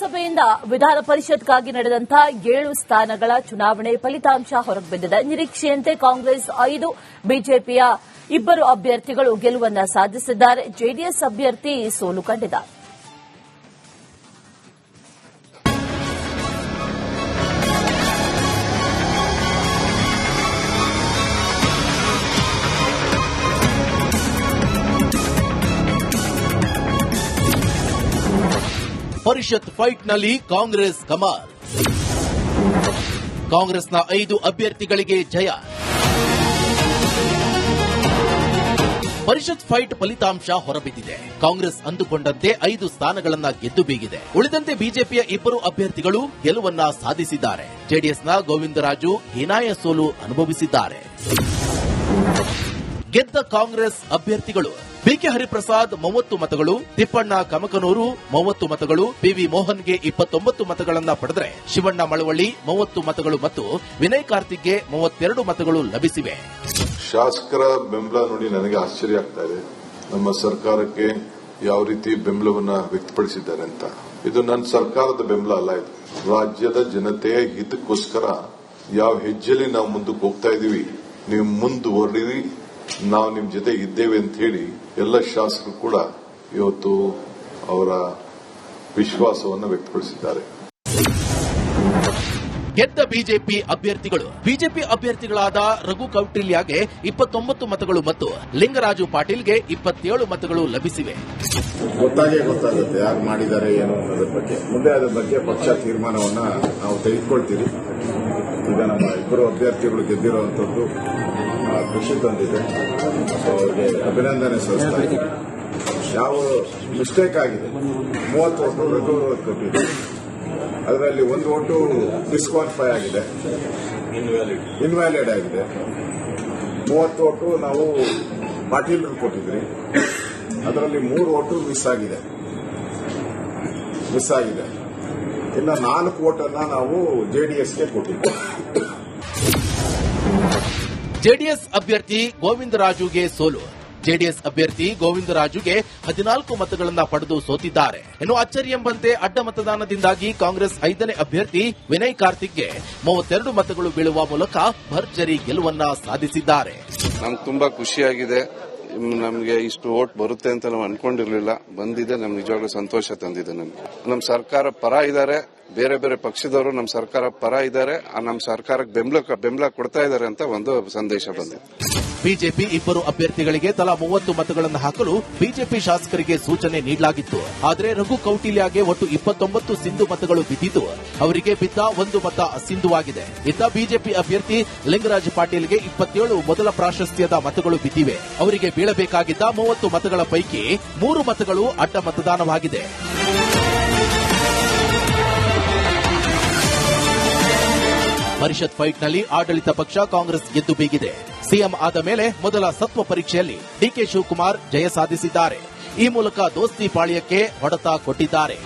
ಸಭೆಯಿಂದ ವಿಧಾನ ಪರಿಷತ್ಗಾಗಿ ನಡೆದಂತಹ 7 ಸ್ಥಾನಗಳ ಚುನಾವಣೆ ಫಲಿತಾಂಶ ಹೊರಬಿದ್ದಿದೆ. ನಿರೀಕ್ಷೆಯಂತೆ ಕಾಂಗ್ರೆಸ್ 5, ಬಿಜೆಪಿಯ 2 ಅಭ್ಯರ್ಥಿಗಳು ಗೆಲುವನ್ನು ಸಾಧಿಸಿದ್ದಾರೆ. ಜೆಡಿಎಸ್ ಅಭ್ಯರ್ಥಿ ಸೋಲು ಕಂಡಿದ್ದಾರೆ. ಪರಿಷತ್ ಫೈಟ್ನಲ್ಲಿ ಕಾಂಗ್ರೆಸ್ ಕಮಾಲ್. ಕಾಂಗ್ರೆಸ್ನ 5 ಅಭ್ಯರ್ಥಿಗಳಿಗೆ ಜಯ. ಪರಿಷತ್ ಫೈಟ್ ಫಲಿತಾಂಶ ಹೊರಬಿದ್ದಿದೆ. ಕಾಂಗ್ರೆಸ್ ಅಂದುಕೊಂಡಂತೆ 5 ಸ್ಥಾನಗಳನ್ನ ಗೆದ್ದು ಬೀಗಿದೆ. ಉಳಿದಂತೆ ಬಿಜೆಪಿಯ 2 ಅಭ್ಯರ್ಥಿಗಳು ಗೆಲುವನ್ನ ಸಾಧಿಸಿದ್ದಾರೆ. ಜೆಡಿಎಸ್ನ ಗೋವಿಂದರಾಜು ಹೀನಾಯ ಸೋಲು ಅನುಭವಿಸಿದ್ದಾರೆ. ಗೆದ್ದ ಕಾಂಗ್ರೆಸ್ ಅಭ್ಯರ್ಥಿಗಳು: ಬಿಕೆ ಹರಿಪ್ರಸಾದ್ 30 ಮತಗಳು, ತಿಪ್ಪಣ್ಣ ಕಮಕನೂರು 30 ಮತಗಳು, ಪಿವಿ ಮೋಹನ್ಗೆ 29 ಮತಗಳನ್ನ ಪಡೆದರೆ ಶಿವಣ್ಣ ಮಳವಳ್ಳಿ 30 ಮತಗಳು ಮತ್ತು ವಿನಯ್ ಕಾರ್ತಿಕ್ಗೆ 32 ಮತಗಳು ಲಭಿಸಿವೆ. ಶಾಸಕರ ಬೆಂಬಲ ನೋಡಿ ನನಗೆ ಆಶ್ಚರ್ಯ ಆಗ್ತಾ ಇದೆ. ನಮ್ಮ ಸರ್ಕಾರಕ್ಕೆ ಯಾವ ರೀತಿ ಬೆಂಬಲವನ್ನ ವ್ಯಕ್ತಪಡಿಸಿದ್ದಾರೆ ಅಂತ. ಇದು ನನ್ನ ಸರ್ಕಾರದ ಬೆಂಬಲ ಅಲ್ಲ. ಇದು ರಾಜ್ಯದ ಜನತೆಯ ಹಿತಕ್ಕೋಸ್ಕರ ಯಾವ ಹೆಜ್ಜೆಯಲ್ಲಿ ನಾವು ಮುಂದಕ್ಕೆ ಹೋಗ್ತಾ ಇದೀವಿ, ನೀವು ಮುಂದುವರಿರಿ, ನಾವು ನಿಮ್ ಜೊತೆ ಇದ್ದೇವೆ ಅಂತ ಹೇಳಿ ಎಲ್ಲ ಶಾಸಕರು ಕೂಡ ಇವತ್ತು ಅವರ ವಿಶ್ವಾಸವನ್ನು ವ್ಯಕ್ತಪಡಿಸಿದ್ದಾರೆ. ಗೆದ್ದ ಬಿಜೆಪಿ ಅಭ್ಯರ್ಥಿಗಳಾದ ರಘು ಕೌಟಿಲ್ಯಗೆ 29 ಮತಗಳು ಮತ್ತು ಲಿಂಗರಾಜು ಪಾಟೀಲ್ಗೆ 27 ಮತಗಳು ಲಭಿಸಿವೆ. ಗೊತ್ತಾಗುತ್ತೆ ಯಾರು ಮಾಡಿದ್ದಾರೆ ಏನು ಅನ್ನೋದ್ರ ಬಗ್ಗೆ. ಮುಂದೆ ಅದರ ಬಗ್ಗೆ ಪಕ್ಷ ತೀರ್ಮಾನವನ್ನ ನಾವು ತೆಗೆದುಕೊಳ್ತೀವಿ. ಈಗ ನಮ್ಮ 2 ಅಭ್ಯರ್ಥಿಗಳು ಗೆದ್ದಿರುವಂತದ್ದು ಖುಷಿ ತಂದಿದೆ. ಅವರಿಗೆ ಅಭಿನಂದನೆ ಸಲ್ಲಿಸ್ತಾ ಇದ್ದೀನಿ. ಯಾವ ಮಿಸ್ಟೇಕ್ ಆಗಿದೆ, 30 ಓಟು ರಘು ಕೊಟ್ಟಿದೆ, ಅದರಲ್ಲಿ 1 ಓಟು ಡಿಸ್ಕ್ವಾಲಿಫೈ ಆಗಿದೆ, ಇನ್ವ್ಯಾಲಿಡ್ ಆಗಿದೆ. 30 ಓಟು ನಾವು ಪಾಟೀಲ್ ಕೊಟ್ಟಿದ್ರಿ, ಅದರಲ್ಲಿ 3 ಓಟು ಮಿಸ್ ಆಗಿದೆ. ಇನ್ನು 4 ಓಟನ್ನ ನಾವು ಜೆಡಿಎಸ್ಗೆ ಕೊಟ್ಟಿದ್ವಿ. ಜೆಡಿಎಸ್ ಅಭ್ಯರ್ಥಿ ಗೋವಿಂದರಾಜುಗೆ ಸೋಲು. ಜೆಡಿಎಸ್ ಅಭ್ಯರ್ಥಿ ಗೋವಿಂದರಾಜುಗೆ 14 ಮತಗಳನ್ನ ಪಡೆದು ಸೋತಿದ್ದಾರೆ. ಇನ್ನು ಅಚ್ಚರಿ ಎಂಬಂತೆ ಅಡ್ಡ ಮತದಾನದಿಂದಾಗಿ ಕಾಂಗ್ರೆಸ್ 5ನೇ ಅಭ್ಯರ್ಥಿ ವಿನಯ್ ಕಾರ್ತಿಕ್ಗೆ 32 ಮತಗಳು ಬೀಳುವ ಮೂಲಕ ಭರ್ಜರಿ ಗೆಲುವನ್ನ ಸಾಧಿಸಿದ್ದಾರೆ. ನಮ್ಗೆ ತುಂಬಾ ಖುಷಿಯಾಗಿದೆ. ನಮಗೆ ಇಷ್ಟು ಓಟ್ ಬರುತ್ತೆ ಅಂತ ನಾವು ಅನ್ಕೊಂಡಿರ್ಲಿಲ್ಲ. ಬಂದಿದೆ, ನಮ್ಗೆ ನಿಜವಾಗ್ಲೂ ಸಂತೋಷ ತಂದಿದೆ. ನಮ್ಮ ಸರ್ಕಾರ ಪರ ಇದ್ದಾರೆ, ಬೇರೆ ಬೇರೆ ಪಕ್ಷದವರು ನಮ್ಮ ಸರ್ಕಾರ ಪರ ಇದ್ದಾರೆ, ನಮ್ಮ ಸರ್ಕಾರಕ್ಕೆ ಬೆಂಬಲ ಕೊಡ್ತಾ ಇದ್ದಾರೆ ಅಂತ ಒಂದು ಸಂದೇಶ ಬಂದಿದೆ. ಬಿಜೆಪಿ 2 ಅಭ್ಯರ್ಥಿಗಳಿಗೆ ತಲಾ 30 ಮತಗಳನ್ನು ಹಾಕಲು ಬಿಜೆಪಿ ಶಾಸಕರಿಗೆ ಸೂಚನೆ ನೀಡಲಾಗಿತ್ತು. ಆದರೆ ರಘು ಕೌಟಿಲ್ಯಗೆ ಒಟ್ಟು 29 ಸಿಂಧು ಮತಗಳು ಬಿದ್ದಿದ್ದು, ಅವರಿಗೆ ಬಿದ್ದ 1 ಮತ ಅಸಿಂಧುವಾಗಿದೆ. ಇತ್ತ ಬಿಜೆಪಿ ಅಭ್ಯರ್ಥಿ ಲಿಂಗರಾಜ್ ಪಾಟೀಲ್ಗೆ 27 ಮೊದಲ ಪ್ರಾಶಸ್ತ್ಯದ ಮತಗಳು ಬಿದ್ದಿವೆ. ಅವರಿಗೆ ಬೀಳಬೇಕಾಗಿದ್ದ 30 ಮತಗಳ ಪೈಕಿ 3 ಮತಗಳು ಅಡ್ಡ ಮತದಾನವಾಗಿದೆ. ಪರಿಷತ್ ಫೈಟ್ನಲ್ಲಿ ಆಡಳಿತ ಪಕ್ಷ ಕಾಂಗ್ರೆಸ್ ಗೆದ್ದು ಬೀಗಿದೆ. ಸಿಎಂ ಆದ ಮೇಲೆ ಮೊದಲ ಸತ್ವ ಪರೀಕ್ಷೆಯಲ್ಲಿ ಡಿಕೆ ಶಿವಕುಮಾರ್ ಜಯ ಸಾಧಿಸಿದ್ದಾರೆ. ಈ ಮೂಲಕ ದೋಸ್ತಿ ಪಾಳ್ಯಕ್ಕೆ ಹೊಡೆತ ಕೊಟ್ಟಿದ್ದಾರೆ.